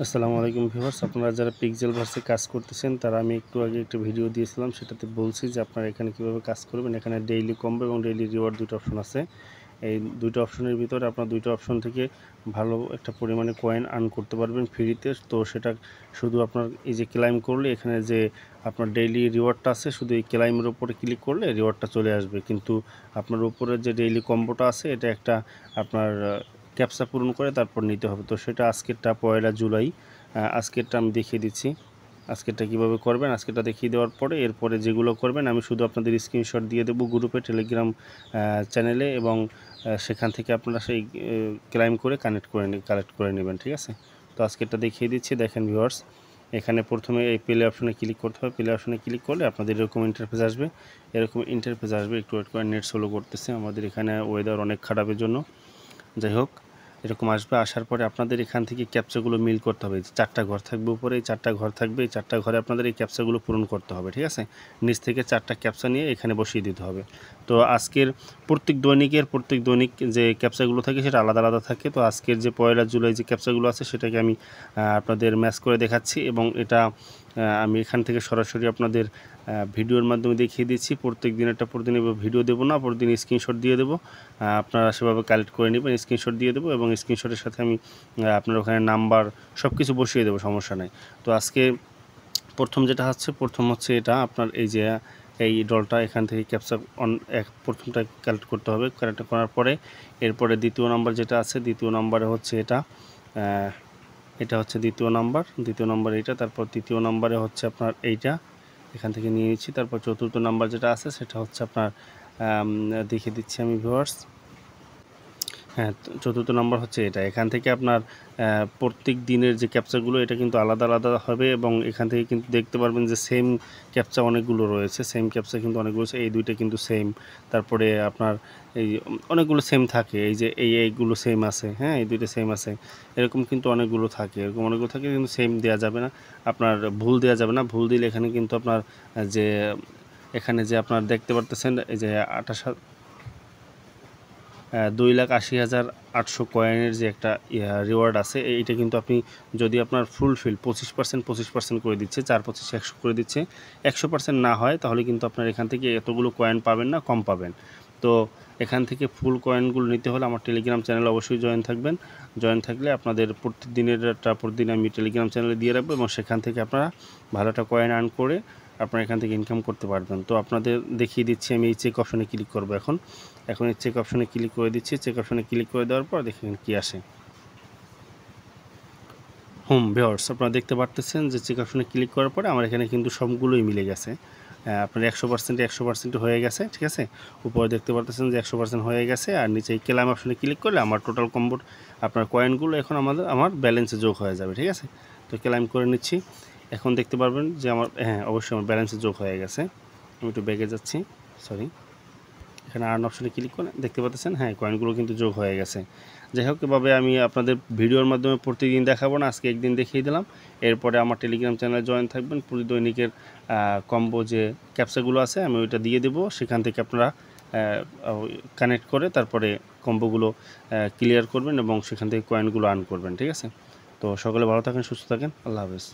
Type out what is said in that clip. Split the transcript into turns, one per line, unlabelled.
আসসালামু আলাইকুম ভিউয়ার্স, আপনারা যারা পিক্সেলভার্সে কাজ করতেছেন তারা আমি একটু আগে একটা ভিডিও দিয়েছিলাম, সেটাতে বলছি যে আপনারা এখানে কিভাবে কাজ করবেন। এখানে ডেইলি কম্বো এবং ডেইলি রিওয়ার্ড দুটো অপশন আছে। এই দুটো অপশনের ভিতরে আপনার দুটো অপশন থেকে ভালো একটা পরিমাণে কয়েন আর্ন করতে পারবেন ফ্রিতে। তো সেটা শুধু আপনার এই যে ক্লাইম করলে এখানে যে আপনার ডেইলি রিওয়ার্ডটা আছে, শুধু এই ক্লাইমের উপরে ক্লিক করলে রিওয়ার্ডটা চলে আসবে। কিন্তু আপনার উপরে যে ডেইলি কম্বোটা আছে এটা একটা আপনার ক্যাপচা পূরণ করে তারপর নিতে হবে। তো সেটা আজকেরটা 1 জুলাই, আজকেরটা আমি দেখিয়ে দিচ্ছি। আজকেরটা কীভাবে করবেন আজকেরটা দেখিয়ে দেওয়ার পরে এরপরে যেগুলো করবেন আমি শুধু আপনাদের স্ক্রিনশট দিয়ে দেবো গ্রুপে, টেলিগ্রাম চ্যানেলে, এবং সেখান থেকে আপনারা সেই ক্লাইম করে কালেক্ট করে নেবেন, ঠিক আছে। তো আজকেরটা দেখিয়ে দিচ্ছি। দেখেন ভিউয়ার্স, এখানে প্রথমে এই প্লে অপশনে ক্লিক করতে হবে। প্লে অপশনে ক্লিক করলে আপনাদের এরকম ইন্টারফেস আসবে। একটু ওয়েট করে, নেট স্লো করতেছে আমাদের এখানে, ওয়েদার অনেক খারাপের জন্য। যাই হোক, এরকম আসবে। আসার পরে আপনাদের এখান থেকে ক্যাপচাগুলো মিল করতে হবে। 4টা ঘর থাকবে উপরে, এই 4টা ঘর থাকবে, এই 4টা ঘরে আপনাদের এই ক্যাপচাগুলো পূরণ করতে হবে, ঠিক আছে। নিচ থেকে 4টা ক্যাপচা নিয়ে এখানে বসিয়ে দিতে হবে। তো আজকের প্রত্যেক দৈনিক যে ক্যাপচাগুলো থাকে সেটা আলাদা আলাদা থাকে। তো আজকের যে 1 জুলাই যে ক্যাপচাগুলো আছে সেটাকে আমি আপনাদের ম্যাচ করে দেখাচ্ছি, এবং এটা আমি এখান থেকে সরাসরি আপনাদের ভিডিওর মাধ্যমে দেখিয়ে দিচ্ছি। প্রত্যেক দিন ভিডিও দেবো না, প্রতিদিন স্ক্রিনশট দিয়ে দেবো, আপনারা সেভাবে কালেক্ট করে নেবেন। স্ক্রিনশট দিয়ে দেবো এবং স্ক্রিনশটের সাথে আমি আপনার ওখানে নাম্বার সব কিছু বসিয়ে দেবো, সমস্যা নাই। তো আজকে প্রথম হচ্ছে এটা আপনার এই যে এই ডলটা, এখান থেকে ক্যাপচা প্রথমটা কালেক্ট করতে হবে। কালেক্ট করার পরে এরপরে দ্বিতীয় নাম্বার যেটা আছে, দ্বিতীয় নাম্বারে হচ্ছে এটা হচ্ছে দ্বিতীয় নাম্বার এইটা। তারপর তৃতীয় নাম্বারে হচ্ছে আপনার এইটা, এখান থেকে নিয়ে নিচ্ছি। তারপর চতুর্থ নাম্বার যেটা আছে সেটা হচ্ছে আপনার দেখিয়ে দিচ্ছি আমি ভিউয়ার্স। হ্যাঁ, চতুর্থ নম্বর হচ্ছে এটা। এখান থেকে আপনার প্রত্যেক দিনের যে ক্যাপচাগুলো এটা কিন্তু আলাদা আলাদা হবে, এবং এখান থেকে কিন্তু দেখতে পারবেন যে সেম ক্যাপচা অনেকগুলো রয়েছে, এই দুইটা কিন্তু সেম। তারপরে আপনার এই অনেকগুলো সেম থাকে, এই যে এইগুলো সেম আছে, হ্যাঁ, এই দুইটা সেম আছে। এরকম কিন্তু অনেকগুলো থাকে, কিন্তু সেম দেওয়া যাবে না, আপনার ভুল দেওয়া যাবে না। ভুল দিলে এখানে কিন্তু আপনার এখানে যে আপনার দেখতে পারতেছেন এই যে 2,80,800 কয়েনের যে একটা রিওয়ার্ড আছে, এইটা কিন্তু আপনি যদি আপনার ফুলফিল 25% করে দিচ্ছে, 4-25 100 করে দিচ্ছে, 100% না হয় তাহলে কিন্তু আপনার এখান থেকে এতগুলো কয়েন পাবেন না, কম পাবেন। তো এখান থেকে ফুল কয়েনগুলো নিতে হলে আমার টেলিগ্রাম চ্যানেলে অবশ্যই জয়েন থাকবেন। জয়েন থাকলে আপনাদের প্রতিদিন আমি টেলিগ্রাম চ্যানেলে দিয়ে রাখবো, এবং সেখান থেকে আপনারা ভালো একটা কয়েন আর্ন করে আপনারা এখান থেকে ইনকাম করতে পারবেন। তো আপনাদের দেখিয়ে দিচ্ছি, আমি এই চেক অপশনে ক্লিক করবো এখন এই চেক অপশনে ক্লিক করে দিচ্ছি। চেক অপশনে ক্লিক করে দেওয়ার পর দেখেন কি আসে। ভিউয়ার্স, আপনারা দেখতে পারতেছেন যে চেক অপশনে ক্লিক করার পরে আমার এখানে কিন্তু সবগুলোই মিলে গেছে। আপনার 100% হয়ে গেছে, ঠিক আছে। উপরে দেখতে পারতেছেন যে 100% হয়ে গেছে, আর নিচে এই ক্লেম অপশনে ক্লিক করলে আমার টোটাল কম্বোর আপনার কয়েনগুলো এখন আমার ব্যালেন্সে যোগ হয়ে যাবে, ঠিক আছে। তো ক্লেম করে নিচ্ছি। এখন দেখতে পারবেন যে অবশ্যই আমার ব্যালেন্সে যোগ হয়ে গেছে। আমি একটু ব্যাগে যাচ্ছি, সরি। এখানে আর্ন অপশনে ক্লিক করে দেখতে পাচ্ছেন, কয়েনগুলো কিন্তু যোগ হয়ে গেছে। যাই হোক, এভাবে আমি আপনাদের ভিডিওর মাধ্যমে প্রতিদিন দেখাবো না, আজকে একদিন দেখিয়ে দিলাম। এরপরে আমার টেলিগ্রাম চ্যানেলে জয়েন থাকবেন। প্রতি দৈনিকের কম্বো যে ক্যাপচাগুলো আছে আমি ওইটা দিয়ে দেবো, সেখান থেকে আপনারা কানেক্ট করে তারপরে কম্বোগুলো ক্লিয়ার করবেন এবং সেখান থেকে কয়েনগুলো আর্ন করবেন, ঠিক আছে। তো সকলে ভালো থাকেন, সুস্থ থাকেন, আল্লাহ হাফেজ।